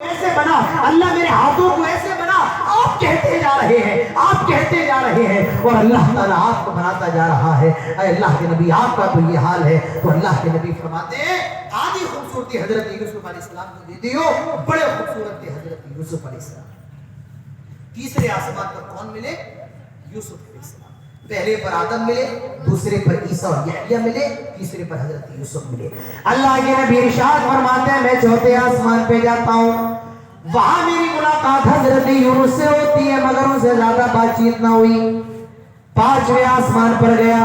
ایسے بنا، اللہ میرے ہاتھوں کو ایسے بنا، آپ کہتے جا رہے ہیں، آپ کہتے جا رہے ہیں، اور اللہ تعالیٰ آپ کو بناتا جا رہا ہے۔ اے اللہ کے نبی آپ کا تو یہ حال ہے، تو اللہ کے نبی فرماتے ہیں آدھی خوبصورتی حضرت یوسف علیہ السلام کو دے دیو، بڑے خوبصورت تھے حضرت یوسف علیہ السلام۔ تیسرے آسمان پر کون ملے؟ یوسف علیہ السلام۔ پہلے پر آدم ملے، دوسرے پر عیسیٰ اور یحییٰ ملے، تیسرے پر حضرت یوسف ملے۔ اللہ کے نبی ارشاد فرماتے ہیں میں چوتھے آسمان پہ جاتا ہوں، وہاں میری ملاقات حضرت یونس سے ہوتی ہے مگر ان سے زیادہ بات چیت نہ ہوئی۔ پانچویں آسمان پر گیا،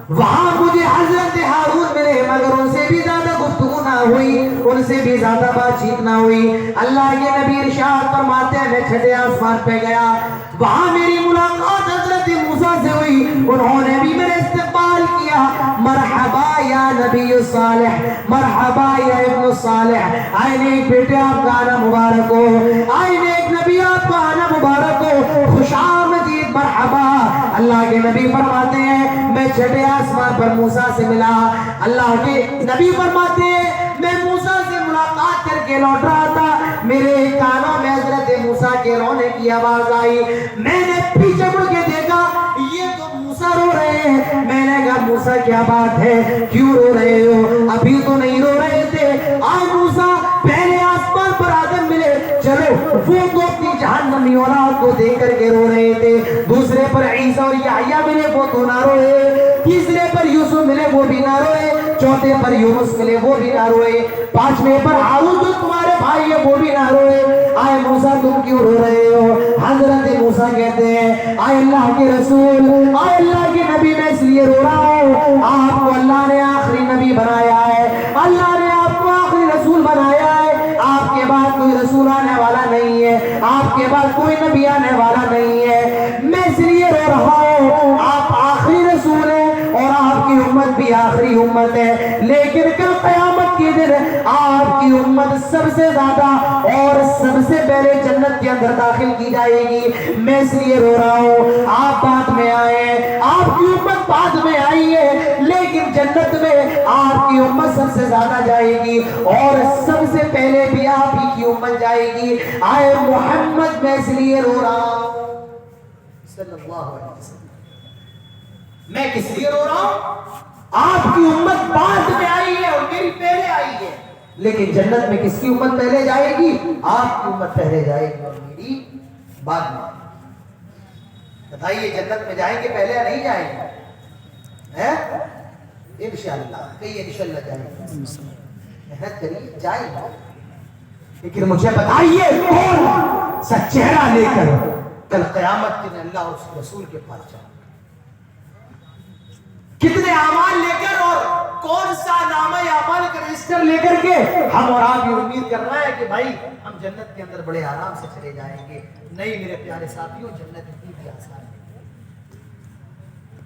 وہاں مجھے حضرت ہارون ملے مگر ان سے بھی زیادہ گفتگو نہ ہوئی، ان سے بھی زیادہ بات چیت نہ ہوئی۔ اللہ کے نبی ارشاد فرماتے ہیں میں چھٹے آسمان پہ گیا، وہاں میری ملاقات حضرت موسیٰ سے ہوئی، انہوں نے بھی میرے استقبال کیا، مرحبا یا نبی صالح، مرحبا یا ابن صالح، آئے نیک بیٹے آپ کا آنا مبارک ہو، آئے نیک نبی آپ کا آنا مبارک ہو، خوش آمدید مرحبا۔ اللہ کے نبی فرماتے ہیں میں چھٹے آسمان پر موسیٰ سے ملا، اللہ کے نبی فرماتے ہیں میں موسیٰ سے ملاقات کر کے لوٹ رہا تھا، میرے کانوں میں حضرت موسیٰ کے رونے کی آواز آئی، میں نے پیچھے مڑ کے دیکھا یہ تو موسیٰ رو رہے ہیں، میں نے کہا موسیٰ کیا بات ہے، کیوں رو رہے ہو؟ ابھی تو نہیں رو رہے تھے۔ آئے موسیٰ پہلے آسمان پر آدم ملے، چلو وہ تو اپنی جہنمی اولاد کو دیکھ کر کے رو رہے تھے، دوسرے پر عیسیٰ اور یحییٰ ملے وہ تو نہ روئے، تیسرے پر یوسف ملے وہ بھی نہ روئے، چوتھے پر یونس ملے وہ بھی نہ روئے، پانچویں پر ہارون جو تمہارے بھائی ہے وہ بھی نہ روئے۔ آئے موسیٰ تم کیوں رو رہے ہو؟ حضرت موسیٰ کہتے ہیں آئے اللہ کے رسول، آئے اللہ کے نبی میں اس لیے رو رہا ہوں آپ کو اللہ نے آخری نبی بنایا ہے، اللہ نے آپ کو آخری رسول بنایا ہے، آپ کے بعد کوئی رسول آنے والا نہیں ہے، آپ کے بعد کوئی نبی آنے والا نہیں ہے، میں اس لیے رو رہا ہوں آپ آخری رسول ہیں اور آپ کی امت بھی آخری امت ہے، لیکن کل قیامت کے دن آپ کی امت سب سے زیادہ اور سب سے پہلے جنت کے اندر داخل کی جائے گی، میں اس لیے رو رہا ہوں آپ بعد میں آئے، آپ کی امت بعد میں آئی ہے، لیکن جنت میں آپ کی امت سب سے زیادہ جائے گی اور سب سے پہلے بھی آپ ہی کی امت جائے گی۔ آئے محمد میں اس لیے رو رہا ہوں صلی اللہ علیہ وسلم، میں کس لیے رو رہا ہوں؟ آپ کی امت بعد میں آئی ہے اور میری پہلے آئی ہے، لیکن جنت میں کس کی امت پہلے جائے گی؟ آپ کی امت پہلے جائے گی اور میری بعد میں۔ بتائیے جنت میں جائیں گے پہلے یا نہیں جائیں گے؟ انشاءاللہ کہیے انشاءاللہ جائیں گے، محنت کریے جائیں گے، لیکن مجھے بتائیے کون سا چہرہ لے کر کل قیامت کے دن اللہ اس رسول کے پاس جائے، کتنے اعمال لے کر اور کون سا نامہ اعمال کا رجسٹر لے کر کے ہم اور آپ یہ امید کر رہا ہے کہ بھائی ہم جنت کے اندر بڑے آرام سے چلے جائیں گے؟ نہیں میرے پیارے ساتھیوں، جنت اتنی بھی آسان ہے۔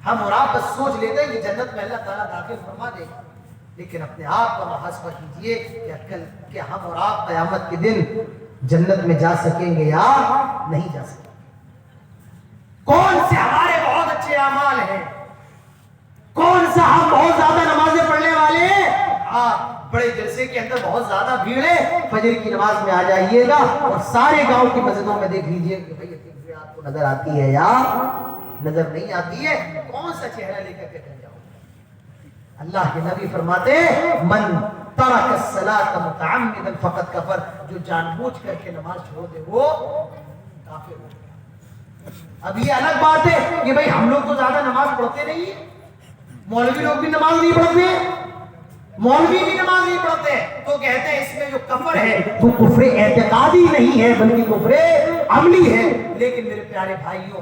ہم اور آپ بس سوچ لیتے ہیں کہ جنت میں اللہ تعالیٰ داخل فرما دے گا، لیکن اپنے آپ کا محاسبہ کیجئے کہ ہم اور آپ قیامت کے دن جنت میں جا سکیں گے یا نہیں جا سکیں گے؟ کون سے ہمارے بہت اچھے اعمال ہیں، کون سا ہم بہت زیادہ نمازیں پڑھنے والے ہیں، بڑے جلسے کے اندر بہت زیادہ بھیڑ ہے، فجر کی نماز میں آ جائیے گا اور سارے گاؤں کی مسجدوں میں دیکھ لیجئے کہ بھئی یہ آپ کو نظر آتی ہے یا نظر نہیں آتی ہے، کون سا چہرہ لے کر کے چل جاؤ؟ اللہ کے نبی فرماتے ہیں من ترک الصلاۃ متعمدا فقد کفر، جو جان بوجھ کر کے نماز چھوڑ دے وہ کافر ہو گیا۔ اب یہ الگ بات ہے کہ بھئی ہم لوگ تو زیادہ نماز پڑھتے نہیں ہیں، مولوی لوگ بھی نماز نہیں پڑھتے، مولوی بھی نماز نہیں پڑھتے، تو کہتے ہیں اس میں جو کفر ہے وہ کفر اعتقادی نہیں ہے بلکہ کفر عملی ہے۔ لیکن میرے پیارے بھائیوں،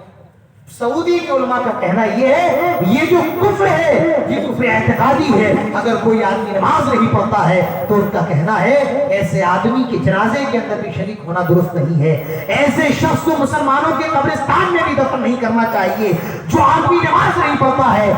سعودی کے علماء کا کہنا یہ ہے یہ جو کفر ہے یہ کفر اعتقادی ہے، اگر کوئی آدمی نماز نہیں پڑھتا ہے تو ان کا کہنا ہے ایسے آدمی کے جنازے کے اندر بھی شریک ہونا درست نہیں ہے، ایسے شخص کو مسلمانوں کے قبرستان میں بھی دفن نہیں کرنا چاہیے۔ جو آدمی نماز نہیں پڑھتا ہے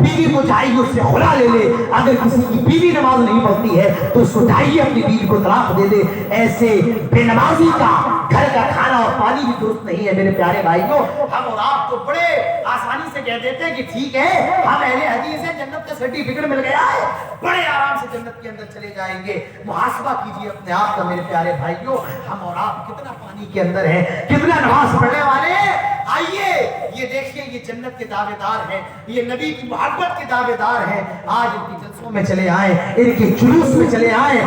بیوی کو چاہیے اس سے خلا لے لے، اگر کسی کی بیوی نماز نہیں پڑھتی ہے تو اس کو چاہیے اپنی بیوی کو طلاق دے دے، ایسے بے نمازی کا گھر کا کھانا اور پانی بھی درست نہیں ہے میرے پیارے بھائیوں، ہم اور آپ تو بڑے آسانی سے کہہ دیتے ہیں کہ ٹھیک ہے ہم اہل حدیث ہیں، جنت کا سرٹیفکیٹ مل گیا ہے، بڑے آرام سے جنت کے اندر چلے جائیں گے۔ محاسبہ کیجیے اپنے آپ کا میرے پیارے بھائیوں، ہم اور آپ کتنا پانی کے اندر ہیں، کتنا نماز پڑھنے والے ہیں۔ آئیے یہ دیکھیے، یہ جنت کے دعوے دار ہیں، یہ نبی کی محبت کے دعوے دار ہیں، آج ان کی جلسوں میں چلے آئے، ان کے جلوس میں چلے آئے،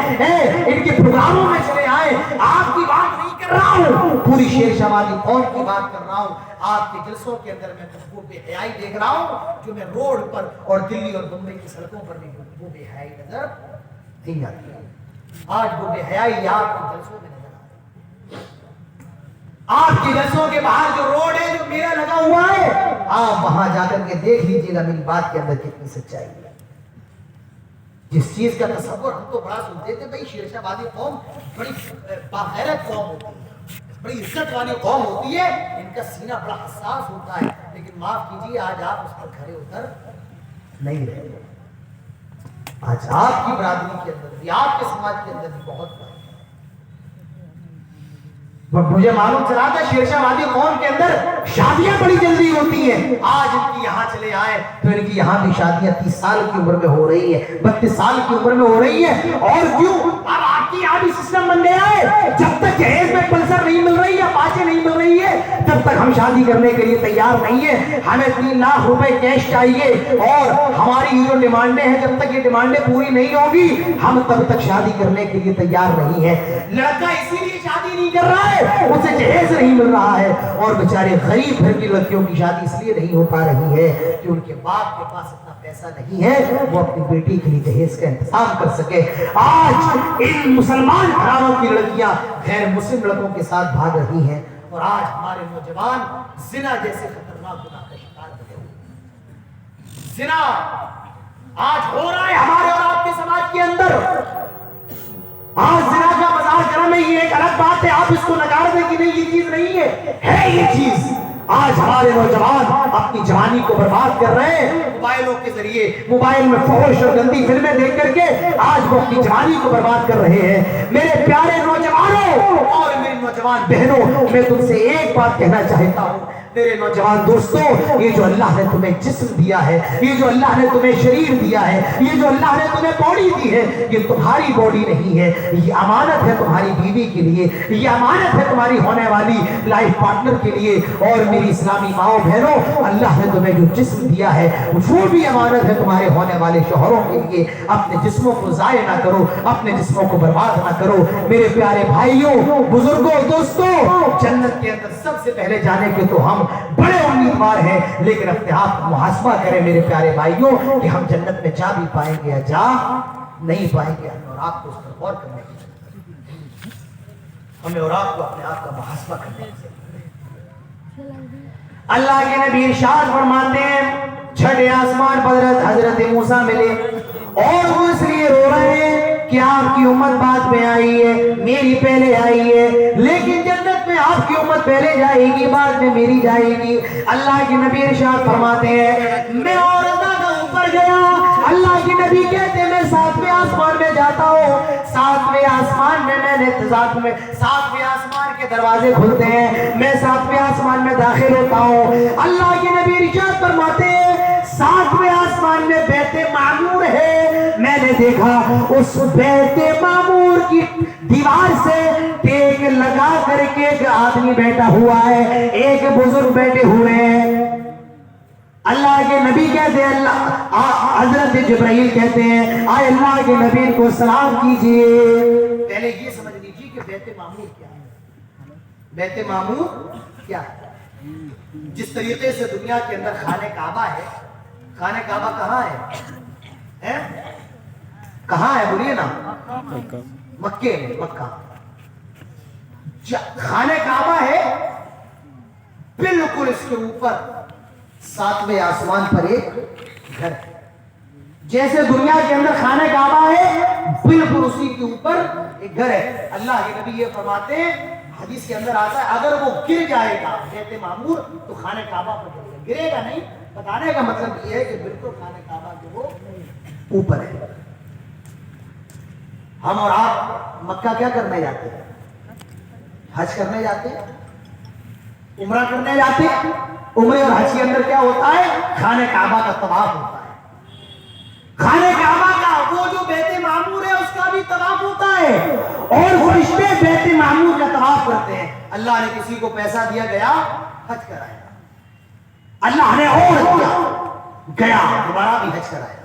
ان کے پروگراموں میں چلے آئے۔ آپ کی بات نہیں کر رہا ہوں، پوری شیر شاہ والی قوم کی بات کر رہا ہوں۔ آپ کے جلسوں کے اندر میں خوشبو بے حیائی دیکھ رہا ہوں، جو میں روڈ پر اور دلی اور بمبئی کی سڑکوں پر بھی خوشبو بے حیائی نظر نہیں آتی ہے۔ آج وہ بے حیائی آپ کے جلسوں میں نظر آتی ہے۔ آپ کے جلسوں کے باہر جو روڈ ہے، جو میرا لگا ہوا ہے، آپ وہاں جا کر کے دیکھ لیجیے گا میری بات کے اندر کتنی سچائی ہے۔ جس چیز کا تصور ہم تو بڑا سنتے تھے، بھائی شیر شاہ وادی قوم بڑی باغیرت قوم ہوتی ہے، بڑی عزت والی قوم ہوتی ہے، ان کا سینہ بڑا حساس ہوتا ہے، لیکن معاف کیجیے آج آپ اس پر کھڑے اتر نہیں رہے۔ آج آپ کی برادری کے اندر بھی، آپ کے سماج کے اندر بھی بہت فرق ہے۔ مجھے معلوم چلا تھا شیر شاہ وادی قوم کے اندر شادیاں بڑی جلدی ہوتی ہیں، آج ان کی یہاں چلے آئے تو ان کی یہاں بھی شادیاں 30 سال کی عمر میں ہو رہی ہیں، 32 سال کی عمر میں ہو رہی ہیں۔ اور کیوں؟ اب آپ کی یہاں بھی سسٹم بن گیا ہے، جب تک جہیز میں پلسر نہیں مل رہی ہے، اپاچے نہیں مل رہی ہے، تب تک ہم شادی کرنے کے لیے تیار نہیں ہیں، ہمیں 3 لاکھ روپے کیش چاہیے، اور ہماری یہ جو ڈیمانڈیں ہیں، جب تک یہ ڈیمانڈیں پوری نہیں ہوگی ہم تب تک شادی کرنے کے لیے تیار نہیں ہیں۔ لڑکا اسی لیے شادی نہیں کر رہا ہے، اسے جہیز نہیں مل رہا ہے، اور بیچارے غریب گھر کی لڑکیوں کی شادی اس لیے نہیں ہو پا رہی ہے کہ ان کے باپ کے پاس اتنا پیسہ نہیں ہے وہ اپنی بیٹی کے لیے جہیز کا انتظام کر سکے۔ آج ان مسلمان گھرانوں کی لڑکیاں غیر مسلم لڑکوں کے ساتھ بھاگ رہی ہیں، اور آج ہمارے نوجوان زنا جیسے خطرناک گناہ کا شکار بنے ہوئے۔ زنا آج ہو رہا ہے ہمارے اور آپ کے سماج کے اندر۔ آج زنا کا بازار گرم ہے، یہ ایک الگ بات ہے، آپ اس کو نکار دیں کہ نہیں یہ چیز نہیں ہے یہ چیز۔ آج ہمارے نوجوان اپنی جوانی کو برباد کر رہے ہیں موبائلوں کے ذریعے، موبائل میں فحش اور گندی فلمیں دیکھ کر کے آج وہ اپنی جوانی کو برباد کر رہے ہیں۔ میرے پیارے نوجوانوں اور میری نوجوان بہنوں، میں تم سے ایک بات کہنا چاہتا ہوں میرے نوجوان دوستوں، یہ جو اللہ نے تمہیں جسم دیا ہے، یہ جو اللہ نے تمہیں شریر دیا ہے، یہ جو اللہ نے تمہیں باڈی دی ہے، یہ تمہاری باڈی نہیں ہے، یہ امانت ہے تمہاری بیوی کے لیے، یہ امانت ہے تمہاری ہونے والی لائف پارٹنر کے لیے۔ اور میری اسلامی ماؤں بہنوں، اللہ نے تمہیں جو جسم دیا ہے وہ بھی امانت ہے تمہارے ہونے والے شوہروں کے لیے۔ اپنے جسموں کو ضائع نہ کرو، اپنے جسموں کو برباد نہ کرو۔ میرے پیارے بھائیوں، بزرگوں، دوستوں، جنت کے اندر سب سے پہلے جانے کے تو ہم بڑے امیدوار ہیں، لیکن اپنے آپ کو محاسبہ کریں میرے پیارے بھائیوں کہ ہم جنت میں جا بھی پائیں گے یا جا نہیں پائیں گے۔ اور آپ کو اس پر غور کرنے کی ضرورت ہے، ہمیں اور آپ کو اپنے آپ کا محاسبہ کرنے کی ضرورت ہے۔ اللہ کے نبی ارشاد فرماتے ہیں، چھٹے آسمان پر حضرت موسیٰ ملے اور وہ اس لیے رو رہے ہیں کہ آپ کی امت بعد میں آئی ہے، میری پہلے آئی ہے، لیکن جنت میں آپ کی امت پہلے جائے گی، بعد میں میری جائے گی۔ اللہ کے نبی ارشاد فرماتے ہیں، میں اور زیادہ اوپر گیا، اللہ کے نبی کہتے ہیں میں 7ویں آسمان میں جاتا ہوں، 7ویں آسمان میں ساتویں آسمان کے دروازے کھلتے ہیں، میں 7ویں آسمان میں داخل ہوتا ہوں۔ اللہ کے نبی ارشاد فرماتے ہیں 7ویں آسمان میں بیت معمور ہے، میں نے دیکھا اس بیت معمور کی دیوار سے ٹیک لگا کر کے ایک آدمی بیٹھا ہوا ہے، ایک بزرگ بیٹھے ہوئے ہیں۔ اللہ کے نبی کہتے ہیں، حضرت جبرائیل کہتے ہیں، آئے اللہ کے نبی کو سلام کیجئے۔ پہلے یہ سمجھ لیجیے کہ بیت معمور کیا ہے۔ بیت معمور کیا ہے؟ جس طریقے سے دنیا کے اندر خانہ کعبہ ہے، خانہ کعبہ کہاں ہے؟ کہاں ہے بولیے نا؟ مکے میں، مکہ۔ خانہ کعبہ ہے بالکل اس کے اوپر 7ویں آسمان پر ایک گھر ہے۔ جیسے دنیا کے اندر خانہ کعبہ ہے بالکل اسی کے اوپر ایک گھر ہے۔ اللہ کے نبی یہ فرماتے ہیں، حدیث کے اندر آتا ہے اگر وہ گر جائے گا بیت معمور تو خانہ کعبہ پر گرے گا نہیں۔ بتانے کا مطلب یہ ہے کہ بالکل خانہ کعبہ جو وہ اوپر ہے۔ ہم اور آپ مکہ کیا کرنے جاتے ہیں؟ حج کرنے جاتے ہیں, عمرہ کرنے جاتے ہیں, عمرے اور حج کے اندر کیا ہوتا ہے؟ خانہ کعبہ کا طواف ہوتا ہے. خانہ کعبہ کا وہ جو بیت معمور ہے اس کا بھی طواف ہوتا ہے, اور فرشتے بیت معمور کا طواف کرتے ہیں. اللہ نے کسی کو پیسہ دیا, گیا حج کرائے, اللہ نے اور دیا گیا دوبارہ بھی حج کرایا,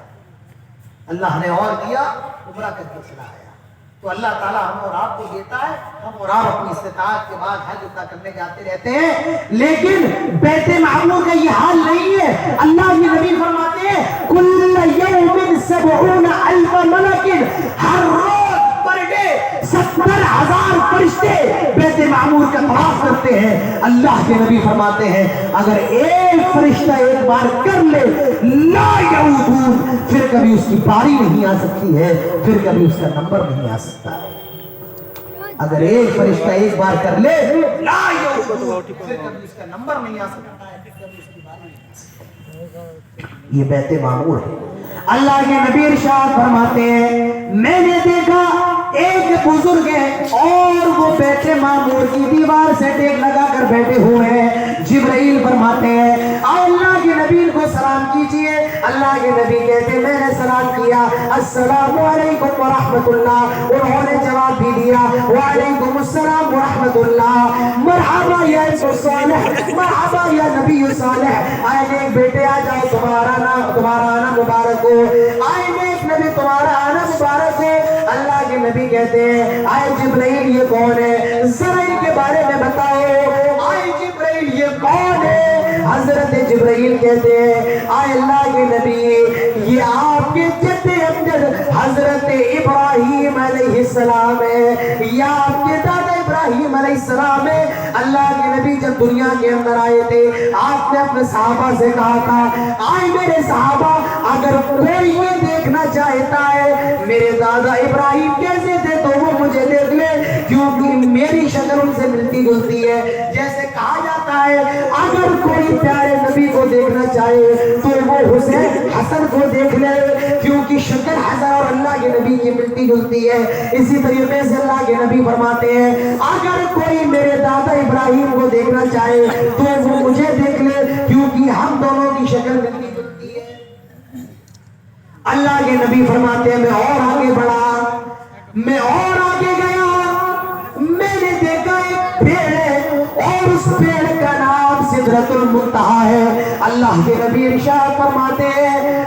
اللہ نے اور دیا عمرہ کر کے چلا آیا. تو اللہ تعالیٰ ہم اور آپ کو دیتا ہے, ہم اور آپ اپنی استطاعت کے بعد حج عمرہ کرنے جاتے رہتے ہیں. لیکن بیت معمور کا یہ حال نہیں ہے. اللہ کے نبی فرماتے ہیں کل یوم 70,000 ملک, ہر روز پر ڈے 70,000 فرشتے بیت معمور کا طواف کرتے ہیں. اللہ کے نبی فرماتے ہیں اگر ایک فرشتہ ایک بار کر لے لا یعودون, پھر کبھی اس کی باری نہیں آ سکتی ہے, پھر کبھی اس کا نمبر نہیں آ سکتا ہے. اگر ایک فرشتہ ایک بار کر لے لا یعودون, پھر کبھی اس کا نمبر نہیں آ سکتا ہے, پھر کبھی اس کی باری نہیں آ سکتی. یہ بیت معمور ہے. اللہ کے نبی ارشاد فرماتے ہیں میں نے دیکھا ایک بزرگ ہے اور وہ بیت معمور کی دیوار سے ٹیک لگا کر بیٹھے ہوئے ہیں. جبرائیل فرماتے ہیں آؤ اللہ کے نبی کو سلام کیجئے. اللہ کے نبی کہتے میں نے سلام کیا, السلام علیکم ورحمت اللہ. انہوں نے جواب بھی دیا وعلیکم السلام ورحمت اللہ. مرحبا یا صالح, مرحبا یا نبی صالح. آئے نیک بیٹے آ جاؤ, تمہارا آنا مبارک ہو. آئے نیک نبی تمہارا آنا مبارک ہو. اللہ کے نبی کہتے ہیں آئے جبرائیل یہ کون ہے, ذرا ان کے بارے میں بتاؤ. آئے جبرائیل یہ کون ہے؟ حضرت جبرائیل کہتے ہیں آئے اللہ کے نبی یہ آپ کے جد امجد حضرت ابراہیم علیہ السلام ہے, یا آپ کے دادا ابراہیم علیہ السلام ہے. اللہ کے نبی جب دنیا کے اندر آئے تھے آپ نے اپنے صحابہ سے کہا تھا آئے میرے صحابہ اگر کوئی یہ دیکھنا چاہتا ہے میرے دادا ابراہیم کیسے تھے تو وہ مجھے دیکھ لے, کیونکہ میری شکل ان سے ملتی جلتی ہے. جیسے کہا جاتا ہے اگر کوئی پیارے نبی کو دیکھنا چاہے تو وہ حسین حسن کو دیکھ لے, کیونکہ شکل حسن اور اللہ کے نبی کی ملتی جلتی ہے. اسی طریقے سے اللہ کے نبی فرماتے ہیں اگر کوئی میرے دادا ابراہیم کو دیکھنا چاہے تو وہ مجھے دیکھ لے, کیونکہ ہم دونوں کی شکل ملتی جلتی ہے. اللہ کے نبی فرماتے ہیں میں اور آگے بڑھا, میں اور آگے گیا, میں نے دیکھا ایک پیڑ ہے اور اس پیڑ کا نام سدرۃ المنتہا ہے. اللہ کے نبی ارشاد فرماتے ہیں